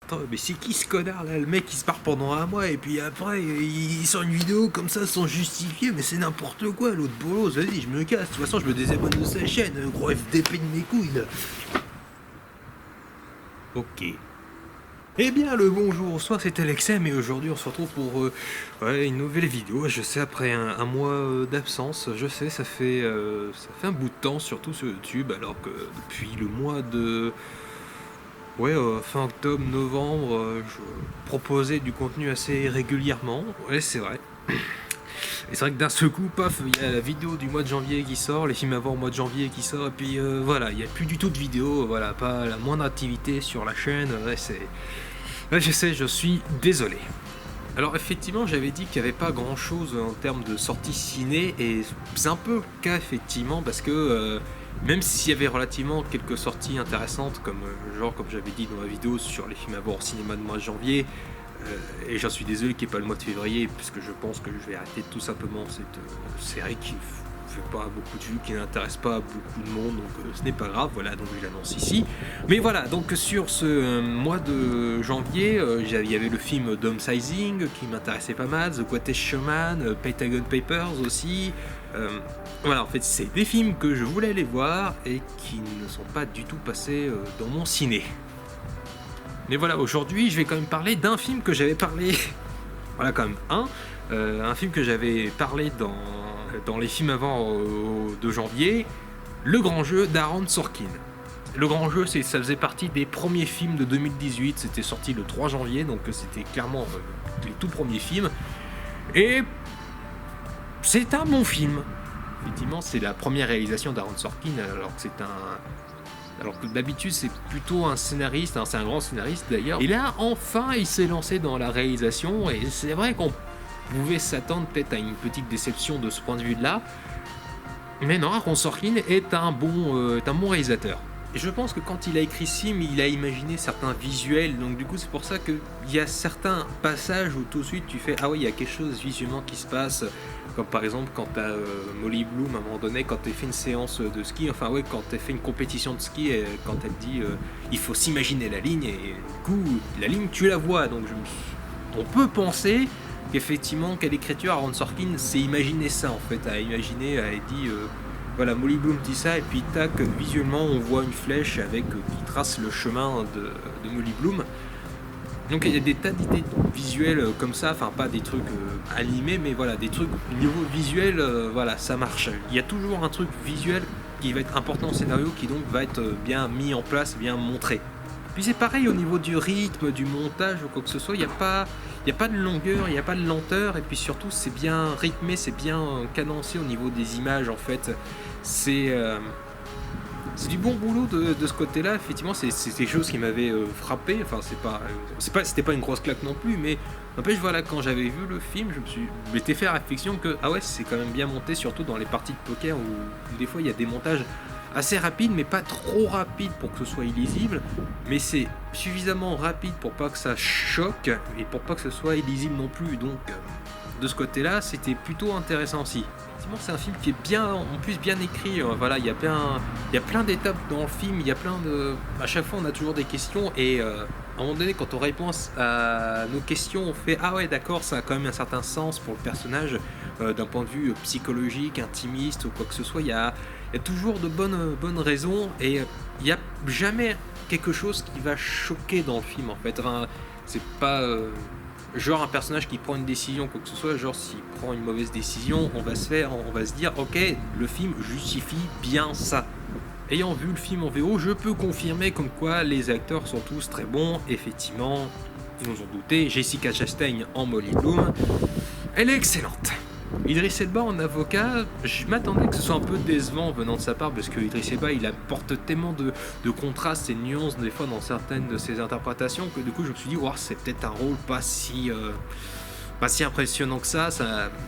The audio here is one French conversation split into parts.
Attends, mais c'est qui ce connard là? Le mec il se part pendant un mois et puis après il sort une vidéo comme ça sans justifier, mais c'est n'importe quoi l'autre bolos, vas-y je me casse, de toute façon je me désabonne de sa chaîne, gros FDP de mes couilles là. Ok. Eh bien le bonjour, soit c'est Alexem et aujourd'hui on se retrouve pour une nouvelle vidéo. Je sais, après un mois d'absence, je sais, ça fait un bout de temps, surtout sur YouTube, alors que depuis le mois de fin octobre, novembre, je proposais du contenu assez régulièrement. Ouais, c'est vrai. Et c'est vrai que d'un seul coup, paf, il y a la vidéo du mois de janvier qui sort, les films avant au mois de janvier qui sort, et puis voilà, il n'y a plus du tout de vidéos, voilà, pas la moindre activité sur la chaîne. Ouais, c'est... Ouais, je sais, je suis désolé. Alors effectivement, j'avais dit qu'il n'y avait pas grand chose en termes de sorties ciné, et c'est un peu le cas effectivement, parce que même s'il y avait relativement quelques sorties intéressantes, comme j'avais dit dans ma vidéo sur les films à voir au cinéma de mois de janvier, et j'en suis désolé qu'il n'y ait pas le mois de février, puisque je pense que je vais arrêter tout simplement cette série qui fait pas beaucoup de vues, qui n'intéresse pas beaucoup de monde, donc ce n'est pas grave, voilà, donc je l'annonce ici. Mais voilà, donc sur ce mois de janvier, il y avait le film Downsizing qui m'intéressait pas mal, The Greatest Showman, Pentagon Papers aussi. Voilà, en fait, c'est des films que je voulais aller voir et qui ne sont pas du tout passés dans mon ciné. Mais voilà, aujourd'hui, je vais quand même parler d'un film que j'avais parlé. Voilà, quand même un film que j'avais parlé dans les films avant de janvier, Le Grand Jeu d'Aaron Sorkin. Le Grand Jeu, ça faisait partie des premiers films de 2018, c'était sorti le 3 janvier, donc c'était clairement les tout premiers films. Et c'est un bon film. Effectivement, c'est la première réalisation d'Aaron Sorkin, alors que d'habitude c'est plutôt un scénariste, c'est un grand scénariste d'ailleurs. Et là, enfin, il s'est lancé dans la réalisation, et c'est vrai qu'on pouvait s'attendre peut-être à une petite déception de ce point de vue-là. Mais non, Aaron Sorkin est un bon réalisateur. Et je pense que quand il a écrit ce film, il a imaginé certains visuels, donc du coup c'est pour ça qu'il y a certains passages où tout de suite tu fais « Ah oui, il y a quelque chose visuellement qui se passe », comme par exemple quand t'as Molly Bloom à un moment donné, quand elle fait une séance de ski, quand elle fait une compétition de ski, et quand elle dit il faut s'imaginer la ligne, et du coup la ligne tu la vois, donc on peut penser qu'effectivement quelle écriture Aaron Sorkin s'est imaginé ça en fait, elle dit voilà, Molly Bloom dit ça, et puis tac, visuellement on voit une flèche qui trace le chemin de Molly Bloom. Donc il y a des tas d'idées visuelles comme ça, enfin pas des trucs animés, mais voilà, des trucs au niveau visuel, voilà, ça marche. Il y a toujours un truc visuel qui va être important au scénario, qui donc va être bien mis en place, bien montré. Puis c'est pareil au niveau du rythme, du montage ou quoi que ce soit, il n'y a pas de longueur, il n'y a pas de lenteur, et puis surtout c'est bien rythmé, c'est bien cadencé au niveau des images en fait. C'est du bon boulot de ce côté-là, effectivement, c'est des choses qui m'avaient frappé, enfin c'était pas une grosse claque non plus, mais n'empêche, voilà, quand j'avais vu le film, je m'étais fait la réflexion que, ah ouais, c'est quand même bien monté, surtout dans les parties de poker où des fois il y a des montages assez rapide, mais pas trop rapide pour que ce soit illisible, mais c'est suffisamment rapide pour pas que ça choque et pour pas que ce soit illisible non plus, donc de ce côté-là c'était plutôt intéressant aussi. Effectivement, c'est un film qui est bien, en plus bien écrit, voilà, il y a plein d'étapes dans le film, à chaque fois on a toujours des questions, et à un moment donné quand on répond à nos questions on fait ah ouais d'accord, ça a quand même un certain sens pour le personnage, d'un point de vue psychologique, intimiste ou quoi que ce soit, il y a toujours de bonnes raisons, et il n'y a jamais quelque chose qui va choquer dans le film en fait. Enfin, c'est pas genre un personnage qui prend une décision, quoi que ce soit, genre s'il prend une mauvaise décision, on va se dire ok, le film justifie bien ça. Ayant vu le film en VO, je peux confirmer comme quoi les acteurs sont tous très bons, effectivement, vous vous en doutez, Jessica Chastain en Molly Bloom, elle est excellente. Idriss Elba en avocat, je m'attendais que ce soit un peu décevant venant de sa part, parce que Idriss Elba il apporte tellement de contrastes et de nuances des fois dans certaines de ses interprétations, que du coup je me suis dit c'est peut-être un rôle pas si impressionnant que ça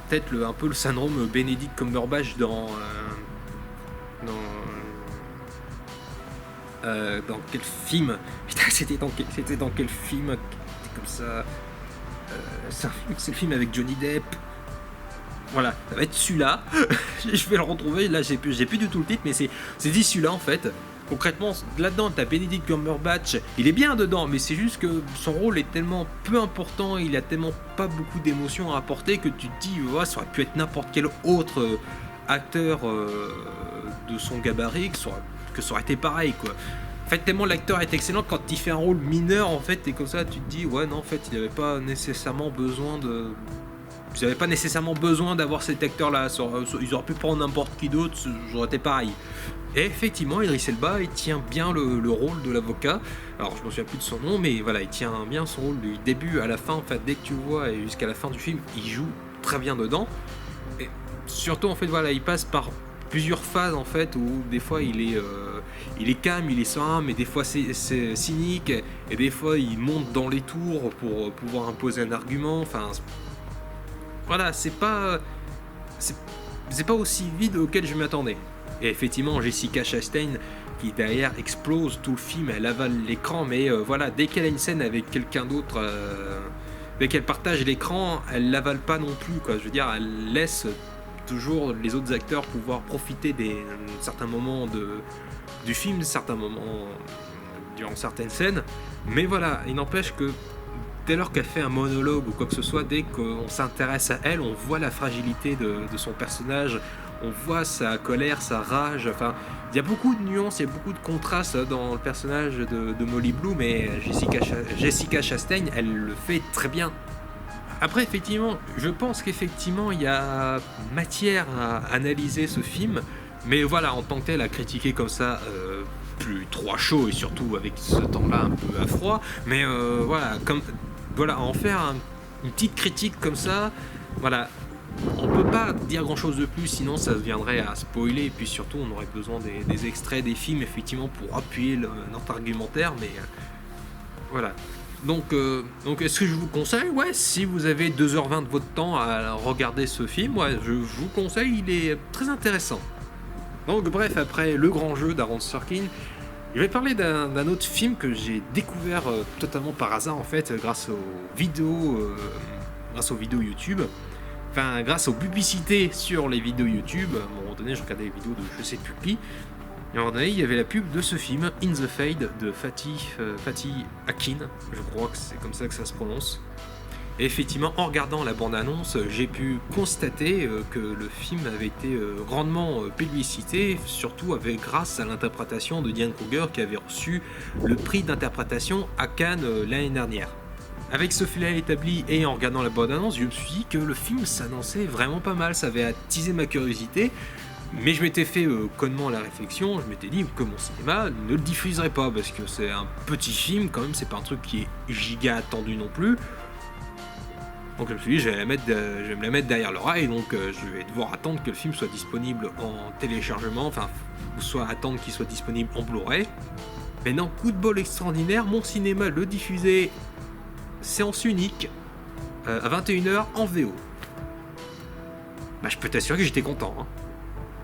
peut-être un peu le syndrome Benedict Cumberbatch dans quel film, putain, c'était dans quel film comme ça, c'est le film avec Johnny Depp. Voilà, ça va être celui-là. Je vais le retrouver, là j'ai plus du tout le titre, mais c'est dit celui-là en fait. concrètement, là-dedans, t'as Benedict Cumberbatch, il est bien dedans, mais c'est juste que son rôle est tellement peu important, il a tellement pas beaucoup d'émotions à apporter que tu te dis, ouais, ça aurait pu être n'importe quel autre acteur de son gabarit, que ça aurait été pareil, quoi. En fait, tellement l'acteur est excellent, quand il fait un rôle mineur, en fait, et comme ça, tu te dis, ouais, non, en fait, il n'avait pas nécessairement besoin de... Ils n'avaient pas nécessairement besoin d'avoir cet acteur-là. Ils auraient pu prendre n'importe qui d'autre, ça aurait été pareil. Et effectivement, Idris Elba, il tient bien le rôle de l'avocat. Alors, je ne me souviens plus de son nom, mais voilà, il tient bien son rôle du début à la fin. En fait, dès que tu le vois et jusqu'à la fin du film, il joue très bien dedans. Et surtout, en fait, voilà, il passe par plusieurs phases, en fait, où des fois, il est calme, il est serein, mais des fois, c'est cynique. Et des fois, il monte dans les tours pour pouvoir imposer un argument. Enfin... Voilà, c'est pas aussi vide auquel je m'attendais. Et effectivement, Jessica Chastain, qui derrière explose tout le film, elle avale l'écran, mais voilà, dès qu'elle a une scène avec quelqu'un d'autre, dès qu'elle partage l'écran, elle l'avale pas non plus, quoi. Je veux dire, elle laisse toujours les autres acteurs pouvoir profiter des certains moments du film, certains moments durant certaines scènes. Mais voilà, il n'empêche que dès lors qu'elle fait un monologue ou quoi que ce soit, dès qu'on s'intéresse à elle, on voit la fragilité de son personnage, on voit sa colère, sa rage, enfin, il y a beaucoup de nuances, il y a beaucoup de contrastes dans le personnage de Molly Blue, mais Jessica Chastain, elle le fait très bien. Après, effectivement, je pense qu'effectivement, il y a matière à analyser ce film, mais voilà, en tant que tel, à critiquer comme ça... plus trop chaud et surtout avec ce temps-là un peu à froid, mais voilà, en faire une petite critique comme ça, voilà, on peut pas dire grand-chose de plus, sinon ça viendrait à spoiler, et puis surtout on aurait besoin des extraits des films effectivement pour appuyer notre argumentaire, mais voilà. Donc est-ce que je vous conseille? Ouais, si vous avez 2h20 de votre temps à regarder ce film, ouais, je vous conseille, il est très intéressant. Donc bref, après Le Grand Jeu d'Aaron Sorkin, je vais parler d'un autre film que j'ai découvert totalement par hasard en fait, grâce aux vidéos YouTube, enfin grâce aux publicités sur les vidéos YouTube. À un moment donné, je regardais les vidéos de je sais plus qui, et à un moment donné, il y avait la pub de ce film, In the Fade, de Fatih Akin, je crois que c'est comme ça que ça se prononce. Et effectivement, en regardant la bande-annonce, j'ai pu constater que le film avait été grandement publicité, surtout grâce à l'interprétation de Diane Kruger qui avait reçu le prix d'interprétation à Cannes l'année dernière. Avec ce filet établi et en regardant la bande-annonce, je me suis dit que le film s'annonçait vraiment pas mal, ça avait attisé ma curiosité, mais je m'étais fait connement la réflexion, je m'étais dit que mon cinéma ne le diffuserait pas, parce que c'est un petit film quand même, c'est pas un truc qui est giga attendu non plus. Donc je me suis dit, je vais me la mettre derrière l'oreille, donc je vais devoir attendre que le film soit disponible en téléchargement, enfin, ou soit attendre qu'il soit disponible en Blu-ray. Mais non, coup de bol extraordinaire, mon cinéma le diffusait séance unique à 21h en VO. Bah, je peux t'assurer que j'étais content. Hein.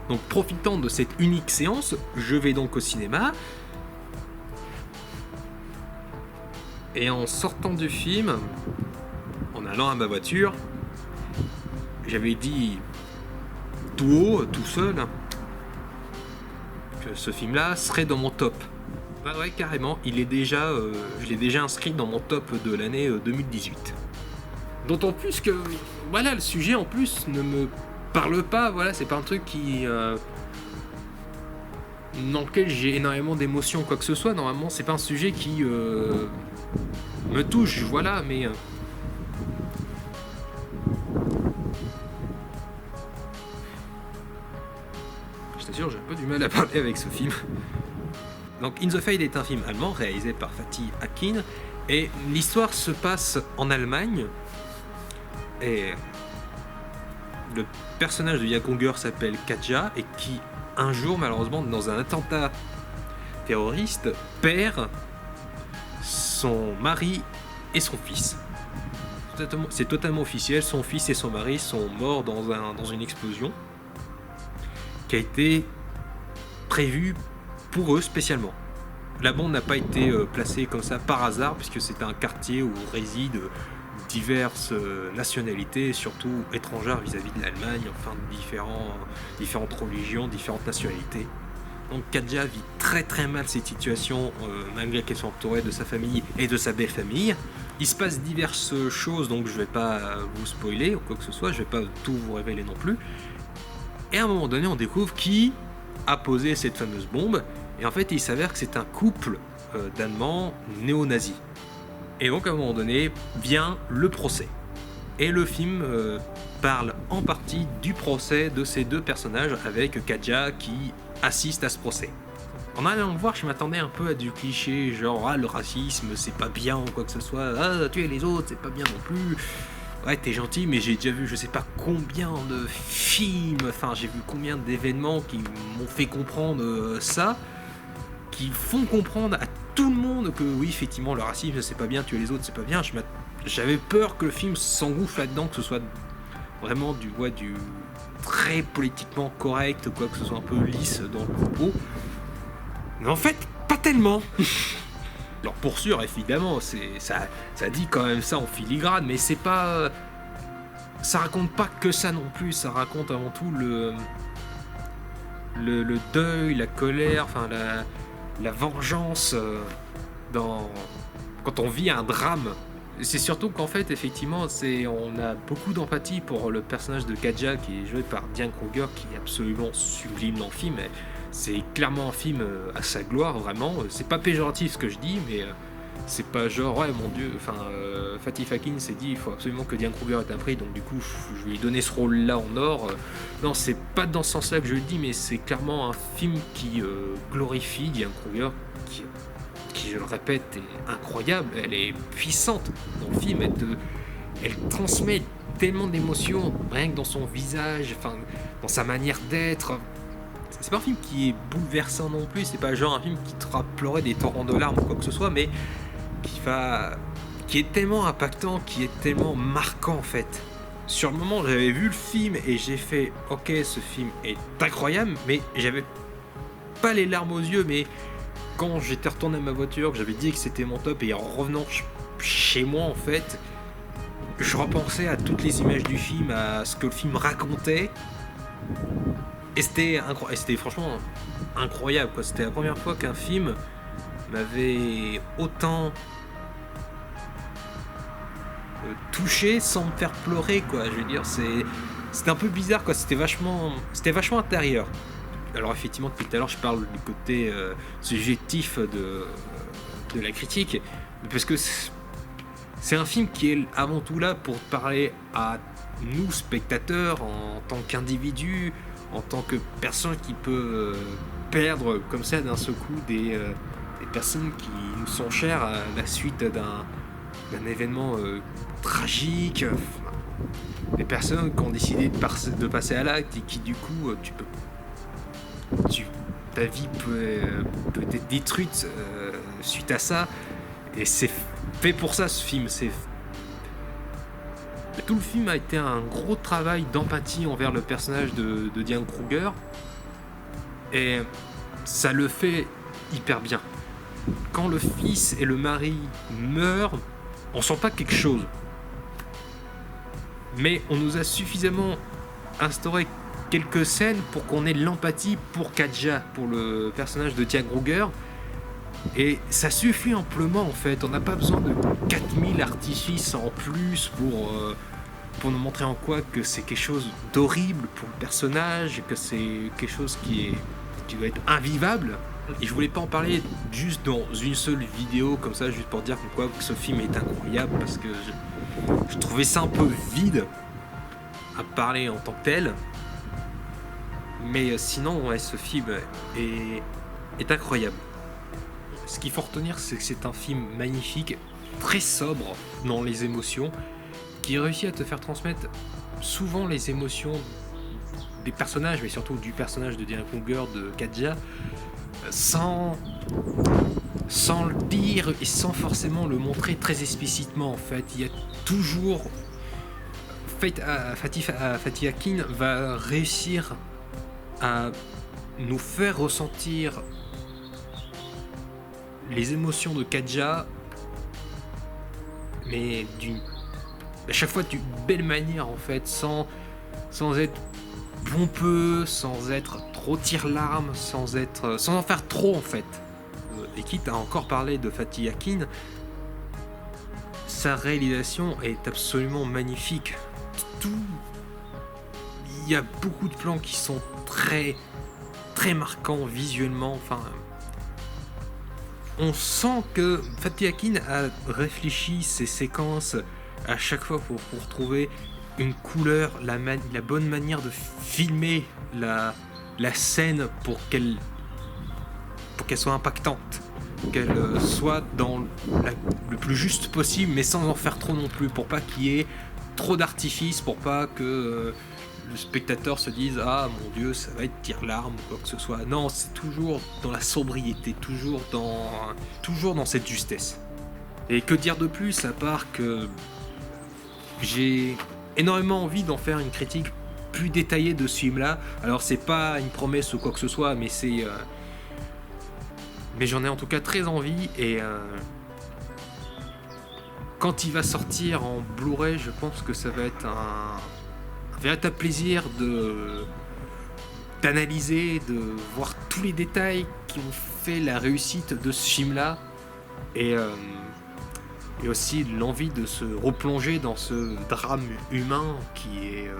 Donc profitant de cette unique séance, je vais donc au cinéma. Et en sortant du film, en allant à ma voiture, j'avais dit tout haut, tout seul, que ce film-là serait dans mon top. Bah ouais, carrément, je l'ai déjà inscrit dans mon top de l'année 2018. D'autant plus que, voilà, le sujet en plus ne me parle pas, voilà, c'est pas un truc dans lequel j'ai énormément d'émotions, quoi que ce soit. Normalement, c'est pas un sujet qui me touche, voilà, mais... Je t'assure, j'ai un peu du mal à parler avec ce film. Donc, In the Fade est un film allemand réalisé par Fatih Akin, et l'histoire se passe en Allemagne, et le personnage de Yakunger s'appelle Katja, et qui, un jour, malheureusement, dans un attentat terroriste, perd son mari et son fils. C'est totalement officiel, son fils et son mari sont morts dans une explosion qui a été prévue pour eux spécialement. La bombe n'a pas été placée comme ça par hasard, puisque c'est un quartier où résident diverses nationalités, surtout étrangères vis-à-vis de l'Allemagne, enfin différentes religions, différentes nationalités. Donc Kadja vit très très mal cette situation, malgré qu'elle soit entourée de sa famille et de sa belle famille. Il se passe diverses choses, donc je vais pas vous spoiler ou quoi que ce soit, je vais pas tout vous révéler non plus. Et à un moment donné, on découvre qui a posé cette fameuse bombe, et en fait il s'avère que c'est un couple d'Allemands néo-nazis. Et donc à un moment donné vient le procès. Et le film parle en partie du procès de ces deux personnages avec Kadja qui assiste à ce procès. En allant le voir, je m'attendais un peu à du cliché, genre le racisme c'est pas bien ou quoi que ce soit, tuer les autres c'est pas bien non plus. Ouais, t'es gentil, mais j'ai déjà vu je sais pas combien de films, enfin j'ai vu combien d'événements qui m'ont fait comprendre ça, qui font comprendre à tout le monde que oui, effectivement, le racisme c'est pas bien, tuer les autres c'est pas bien. J'avais peur que le film s'engouffre là-dedans, que ce soit vraiment du très politiquement correct, quoi, que ce soit un peu lisse dans le propos. Mais en fait, pas tellement. Alors pour sûr, évidemment, ça dit quand même ça en filigrane, mais c'est pas... Ça raconte pas que ça non plus, ça raconte avant tout le deuil, la colère, enfin la vengeance quand on vit un drame. C'est surtout qu'en fait, effectivement, on a beaucoup d'empathie pour le personnage de Kadja qui est joué par Diane Kruger, qui est absolument sublime dans le film. C'est clairement un film à sa gloire, vraiment. C'est pas péjoratif ce que je dis, mais c'est pas genre, ouais, mon dieu, enfin, Fatih Akin s'est dit, il faut absolument que Diane Kruger ait un prix, donc du coup, je lui ai donné ce rôle-là en or. Non, c'est pas dans ce sens-là que je le dis, mais c'est clairement un film qui glorifie Diane Kruger, qui, je le répète, est incroyable. Elle est puissante dans le film, elle transmet tellement d'émotions, rien que dans son visage, enfin, dans sa manière d'être. C'est pas un film qui est bouleversant non plus, c'est pas genre un film qui te fera pleurer des torrents de larmes ou quoi que ce soit, mais qui est tellement impactant, qui est tellement marquant en fait. Sur le moment, j'avais vu le film et j'ai fait ok, ce film est incroyable, mais j'avais pas les larmes aux yeux. Mais quand j'étais retourné à ma voiture, que j'avais dit que c'était mon top, et en revenant chez moi en fait, je repensais à toutes les images du film, à ce que le film racontait. Et c'était franchement incroyable, quoi. C'était la première fois qu'un film m'avait autant touché sans me faire pleurer, quoi. Je veux dire, c'était un peu bizarre, quoi. C'était vachement intérieur. Alors effectivement, depuis tout à l'heure, je parle du côté subjectif de la critique, parce que c'est un film qui est avant tout là pour parler à nous, spectateurs, en tant qu'individus, en tant que personne qui peut perdre comme ça d'un seul coup des personnes qui nous sont chères à la suite d'un événement tragique, des personnes qui ont décidé de passer à l'acte et qui du coup ta vie peut être détruite suite à ça, et c'est fait pour ça ce film. Tout le film a été un gros travail d'empathie envers le personnage de Diane Kruger, et ça le fait hyper bien. Quand le fils et le mari meurent, on sent pas quelque chose, mais on nous a suffisamment instauré quelques scènes pour qu'on ait de l'empathie pour Kadja, pour le personnage de Diane Kruger. Et ça suffit amplement en fait, on n'a pas besoin de 4000 artifices en plus pour nous montrer en quoi que c'est quelque chose d'horrible pour le personnage, que c'est quelque chose qui doit être invivable. Et je voulais pas en parler juste dans une seule vidéo comme ça, juste pour dire quoi que ce film est incroyable, parce que je trouvais ça un peu vide à parler en tant que tel. Mais sinon, ouais, ce film est incroyable. Ce qu'il faut retenir, c'est que c'est un film magnifique, très sobre dans les émotions, qui réussit à te faire transmettre souvent les émotions des personnages, mais surtout du personnage de Diane Kruger, de Kadja, sans le dire et sans forcément le montrer très explicitement en fait. Il y a toujours... Fatih Akin va réussir à nous faire ressentir les émotions de Kadja, mais à chaque fois d'une belle manière en fait, sans être pompeux, sans être trop tire-larme, sans en faire trop en fait. Et quitte à encore parler de Fatih Akin, sa réalisation est absolument magnifique. Il y a beaucoup de plans qui sont très très marquants visuellement. Enfin, on sent que Fatih Akin a réfléchi ses séquences à chaque fois pour trouver une couleur, la bonne manière de filmer la scène pour qu'elle soit impactante, qu'elle soit dans le plus juste possible, mais sans en faire trop non plus, pour pas qu'il y ait trop d'artifice, pour pas que le spectateur se dise « Ah mon Dieu, ça va être tire-larme » ou quoi que ce soit. Non, c'est toujours dans la sobriété, toujours dans cette justesse. Et que dire de plus, à part que j'ai énormément envie d'en faire une critique plus détaillée de ce film-là. Alors c'est pas une promesse ou quoi que ce soit, mais mais j'en ai en tout cas très envie, et quand il va sortir en Blu-ray, je pense que ça va être un véritable plaisir d'analyser, de voir tous les détails qui ont fait la réussite de ce film-là, et aussi l'envie de se replonger dans ce drame humain qui est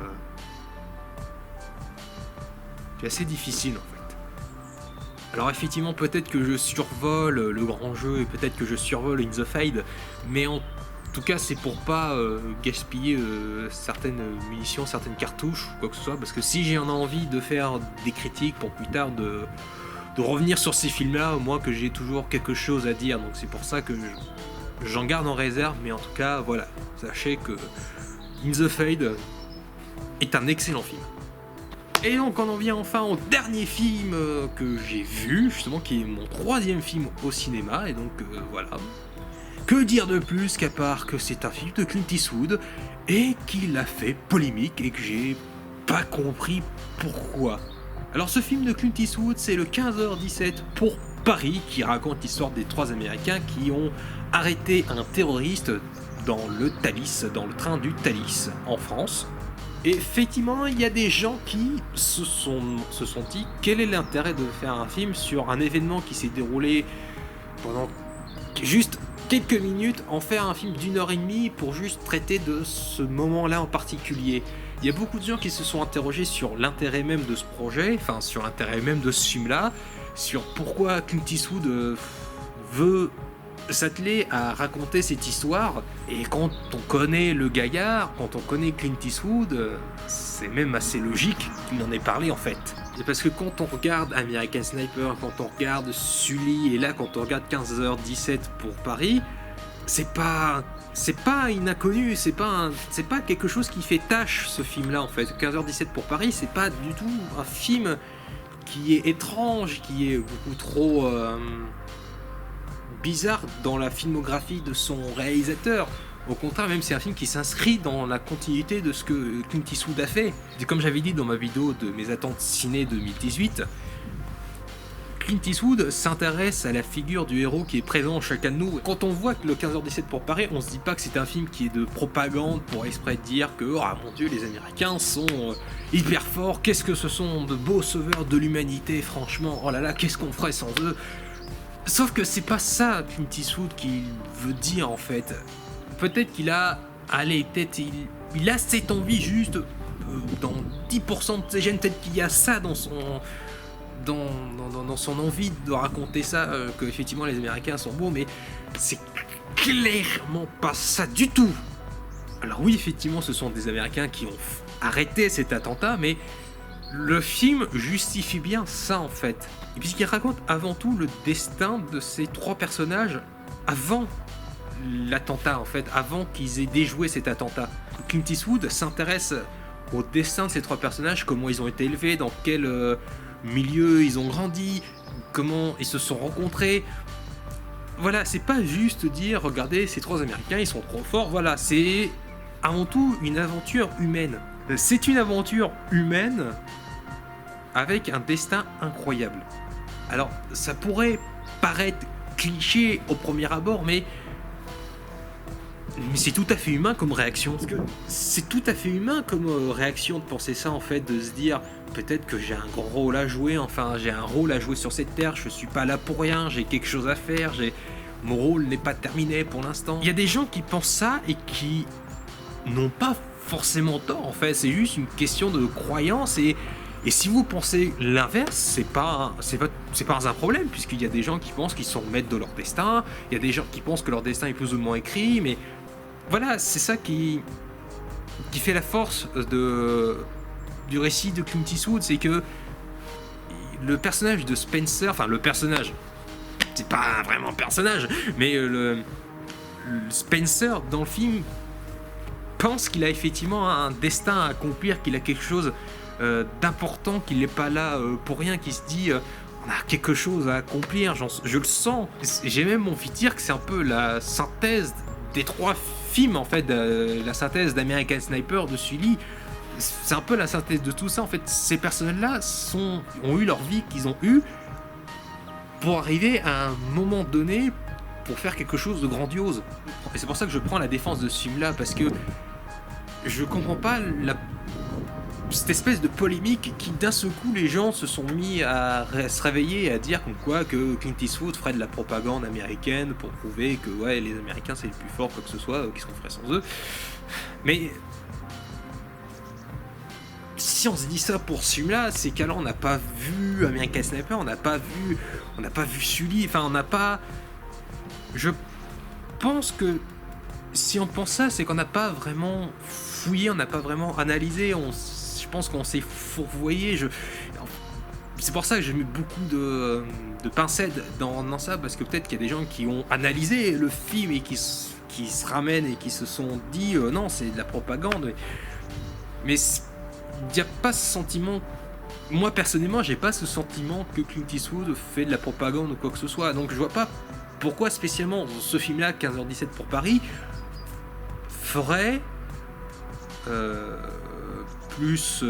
assez difficile en fait. Alors effectivement, peut-être que je survole le grand jeu et peut-être que je survole In the Fade, mais en tout cas c'est pour pas gaspiller certaines munitions, certaines cartouches ou quoi que ce soit, parce que si j'ai envie de faire des critiques pour plus tard, de revenir sur ces films-là, moi que j'ai toujours quelque chose à dire, donc c'est pour ça que j'en garde en réserve, mais en tout cas, voilà, sachez que In the Fade est un excellent film. Et donc on en vient enfin au dernier film que j'ai vu, justement, qui est mon 3e film au cinéma, et donc voilà. Que dire de plus qu'à part que c'est un film de Clint Eastwood, et qu'il a fait polémique, et que j'ai pas compris pourquoi. Alors ce film de Clint Eastwood, c'est le 15h17 pour Paris, qui raconte l'histoire des 3 Américains qui ont arrêté un terroriste dans le Thalys, dans le train du Thalys, en France. Et effectivement, il y a des gens qui se sont dit quel est l'intérêt de faire un film sur un événement qui s'est déroulé pendant juste quelques minutes, en faire un film d'1h30 pour juste traiter de ce moment-là en particulier. Il y a beaucoup de gens qui se sont interrogés sur l'intérêt même de ce projet, enfin sur l'intérêt même de ce film-là, sur pourquoi Clint Eastwood veut s'atteler à raconter cette histoire. Et quand on connaît le gaillard, quand on connaît Clint Eastwood, c'est même assez logique qu'il en ait parlé en fait. C'est parce que quand on regarde American Sniper, quand on regarde Sully, et là quand on regarde 15h17 pour Paris, c'est pas une inconnue, c'est pas quelque chose qui fait tâche ce film-là en fait. 15h17 pour Paris, c'est pas du tout un film qui est étrange, qui est beaucoup trop bizarre dans la filmographie de son réalisateur. Au contraire, même c'est un film qui s'inscrit dans la continuité de ce que Clint Eastwood a fait. Et comme j'avais dit dans ma vidéo de mes attentes ciné 2018, Clint Eastwood s'intéresse à la figure du héros qui est présent en chacun de nous. Quand on voit que le 15h17 pour Paris, on se dit pas que c'est un film qui est de propagande pour exprès dire que oh mon Dieu, les Américains sont hyper forts, qu'est-ce que ce sont de beaux sauveurs de l'humanité, franchement, oh là là, qu'est-ce qu'on ferait sans eux. Sauf que c'est pas ça Clint Eastwood qu'il veut dire en fait. Peut-être qu'il a, il a cette envie juste dans 10% de ses gènes, peut-être qu'il y a ça dans son envie de raconter ça, que effectivement les Américains sont beaux, mais c'est clairement pas ça du tout. Alors oui, effectivement, ce sont des Américains qui ont arrêté cet attentat, mais le film justifie bien ça en fait. Et puisqu'il raconte avant tout le destin de ces 3 personnages avant l'attentat en fait, avant qu'ils aient déjoué cet attentat. Clint Eastwood s'intéresse au destin de ces 3 personnages, comment ils ont été élevés, dans quel milieu ils ont grandi, comment ils se sont rencontrés. Voilà, c'est pas juste dire regardez ces 3 Américains, ils sont trop forts, voilà, c'est avant tout une aventure humaine. C'est une aventure humaine avec un destin incroyable. Alors, ça pourrait paraître cliché au premier abord, mais Mais c'est tout à fait humain comme réaction. Parce que c'est tout à fait humain comme réaction de penser ça, en fait, de se dire peut-être que j'ai un grand rôle à jouer, enfin j'ai un rôle à jouer sur cette terre, je suis pas là pour rien, j'ai quelque chose à faire, mon rôle n'est pas terminé pour l'instant. Il y a des gens qui pensent ça et qui n'ont pas forcément tort, en fait, c'est juste une question de croyance et si vous pensez l'inverse, c'est pas un problème, puisqu'il y a des gens qui pensent qu'ils sont maîtres de leur destin, il y a des gens qui pensent que leur destin est plus ou moins écrit, mais voilà, c'est ça qui fait la force du récit de Clint Eastwood, c'est que le personnage de Spencer, enfin le personnage, c'est pas vraiment un personnage, mais le Spencer dans le film pense qu'il a effectivement un destin à accomplir, qu'il a quelque chose d'important, qu'il n'est pas là pour rien, qu'il se dit on a quelque chose à accomplir, je le sens. J'ai même envie de dire que c'est un peu la synthèse des 3 films, en fait, la synthèse d'American Sniper, de Sully. C'est un peu la synthèse de tout ça, en fait. Ces personnages-là ont eu leur vie qu'ils ont eue pour arriver à un moment donné pour faire quelque chose de grandiose. Et c'est pour ça que je prends la défense de ce film-là, parce que je comprends pas cette espèce de polémique qui d'un seul coup les gens se sont mis à se réveiller et à dire comme quoi que Clint Eastwood ferait de la propagande américaine pour prouver que ouais, les Américains c'est les plus forts, quoi que ce soit, qu'est-ce qu'on ferait sans eux. Mais si on se dit ça pour ce film-là, c'est qu'alors on n'a pas vu American Sniper, on n'a pas vu Sully, enfin on n'a pas... Je pense que si on pense ça, c'est qu'on n'a pas vraiment fouillé, on n'a pas vraiment analysé, je pense qu'on s'est fourvoyé. C'est pour ça que j'ai mis beaucoup de pincettes dans ça, parce que peut-être qu'il y a des gens qui ont analysé le film et qui se ramènent et qui se sont dit non, c'est de la propagande. Mais il n'y a pas ce sentiment. Moi personnellement, j'ai pas ce sentiment que Clint Eastwood fait de la propagande ou quoi que ce soit. Donc je vois pas pourquoi spécialement ce film-là, 15h17 pour Paris, serait plus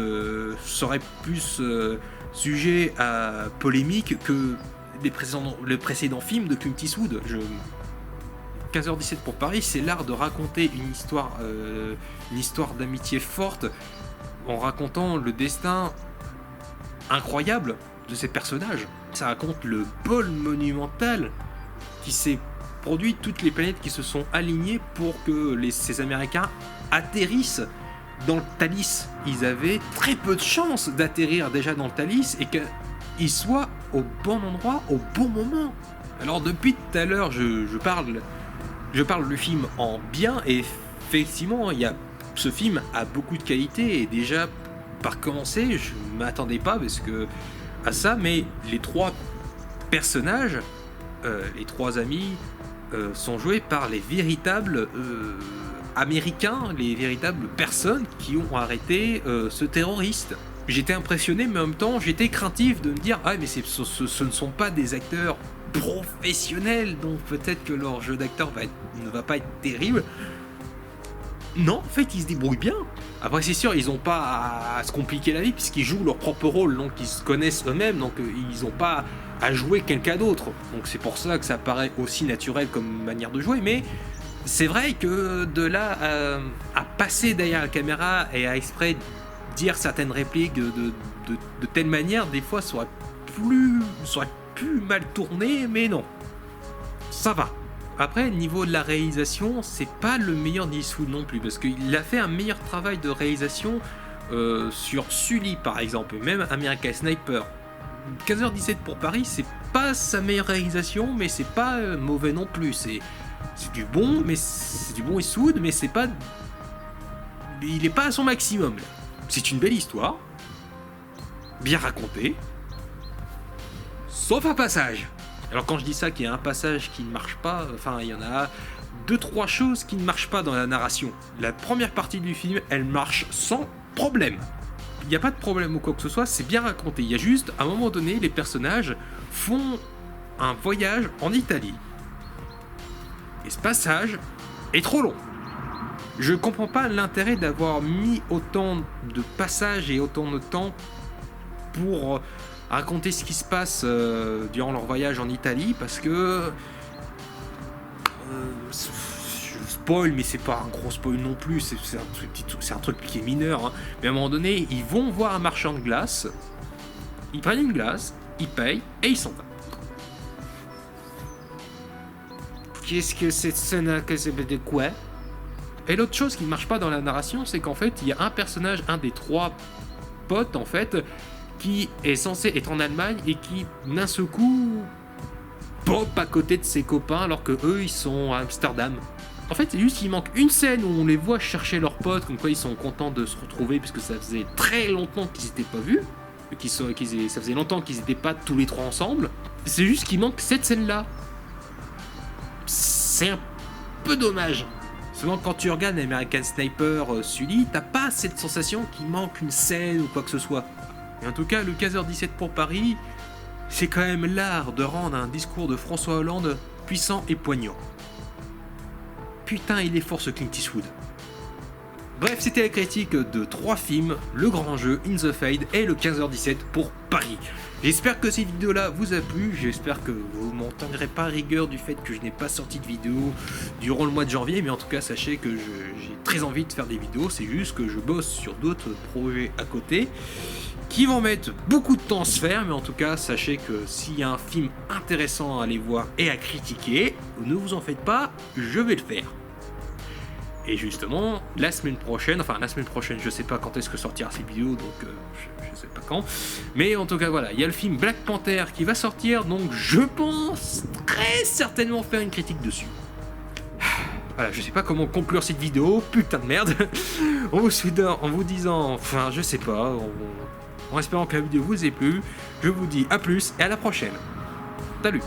sujet à polémique que les précédents films de Clint Eastwood. 15h17 pour Paris, c'est l'art de raconter une histoire d'amitié forte en racontant le destin incroyable de ces personnages. Ça raconte le bol monumental qui s'est produit, toutes les planètes qui se sont alignées pour que ces Américains atterrissent dans le Thalys. Ils avaient très peu de chances d'atterrir déjà dans le Thalys et qu'ils soient au bon endroit, au bon moment. Alors depuis tout à l'heure, je parle du film en bien, et effectivement, ce film a beaucoup de qualité, et déjà, par commencer, je ne m'attendais pas à ça, mais les 3 personnages, les 3 amis, sont joués par les véritables Américains, les véritables personnes qui ont arrêté ce terroriste. J'étais impressionné, mais en même temps, j'étais craintif de me dire ah mais ce ne sont pas des acteurs professionnels, donc peut-être que leur jeu d'acteur ne va pas être terrible. Non, en fait, ils se débrouillent bien. Après, c'est sûr, ils n'ont pas à se compliquer la vie, puisqu'ils jouent leur propre rôle, donc ils se connaissent eux-mêmes, donc ils n'ont pas à jouer quelqu'un d'autre. Donc c'est pour ça que ça paraît aussi naturel comme manière de jouer, mais c'est vrai que de là à passer derrière la caméra et à exprès dire certaines répliques de telle manière, des fois, ça aurait plus mal tourné, mais non. Ça va. Après, niveau de la réalisation, c'est pas le meilleur d'Eastwood non plus, parce qu'il a fait un meilleur travail de réalisation sur Sully par exemple, et même American Sniper. 15h17 pour Paris, c'est pas sa meilleure réalisation, mais c'est pas mauvais non plus. C'est du bon, mais c'est du bon Eastwood, mais c'est pas, il est pas à son maximum là. C'est une belle histoire, bien racontée, sauf un passage. Alors quand je dis ça, qu'il y a un passage qui ne marche pas, enfin il y en a 2-3 choses qui ne marchent pas dans la narration. La première partie du film, elle marche sans problème. Il n'y a pas de problème ou quoi que ce soit, c'est bien raconté. Il y a juste, à un moment donné, les personnages font un voyage en Italie. Et ce passage est trop long. Je comprends pas l'intérêt d'avoir mis autant de passages et autant de temps pour raconter ce qui se passe durant leur voyage en Italie, parce que spoil, mais c'est pas un gros spoil non plus, c'est un truc qui est mineur, hein. Mais à un moment donné, ils vont voir un marchand de glace, ils prennent une glace, ils payent et ils s'en vont. Qu'est-ce que cette scène, que c'est de quoi? Et l'autre chose qui ne marche pas dans la narration, c'est qu'en fait, il y a un personnage, un des 3 potes en fait, qui est censé être en Allemagne et qui, d'un seul coup, pop à côté de ses copains alors que eux ils sont à Amsterdam. En fait, c'est juste qu'il manque une scène où on les voit chercher leurs potes, comme quoi ils sont contents de se retrouver puisque ça faisait très longtemps qu'ils s'étaient pas vus, ça faisait longtemps qu'ils n'étaient pas tous les 3 ensemble. C'est juste qu'il manque cette scène-là. C'est un peu dommage. Souvent, quand tu regardes American Sniper Sully, t'as pas cette sensation qu'il manque une scène ou quoi que ce soit. Et en tout cas, le 15h17 pour Paris, c'est quand même l'art de rendre un discours de François Hollande puissant et poignant. Putain, il est fort ce Clint Eastwood. Bref, c'était la critique de 3 films, Le Grand Jeu, In the Fade et le 15h17 pour Paris. J'espère que cette vidéo-là vous a plu, j'espère que vous m'en tiendrez pas rigueur du fait que je n'ai pas sorti de vidéo durant le mois de janvier, mais en tout cas sachez que j'ai très envie de faire des vidéos, c'est juste que je bosse sur d'autres projets à côté qui vont mettre beaucoup de temps à se faire, mais en tout cas sachez que s'il y a un film intéressant à aller voir et à critiquer, ne vous en faites pas, je vais le faire. Et justement, la semaine prochaine, je sais pas quand est-ce que sortira cette vidéo, donc je sais pas quand. Mais en tout cas, voilà, il y a le film Black Panther qui va sortir, donc je pense très certainement faire une critique dessus. Voilà, je sais pas comment conclure cette vidéo, putain de merde. En vous disant, enfin, je sais pas, en espérant que la vidéo vous ait plu, je vous dis à plus et à la prochaine. Salut!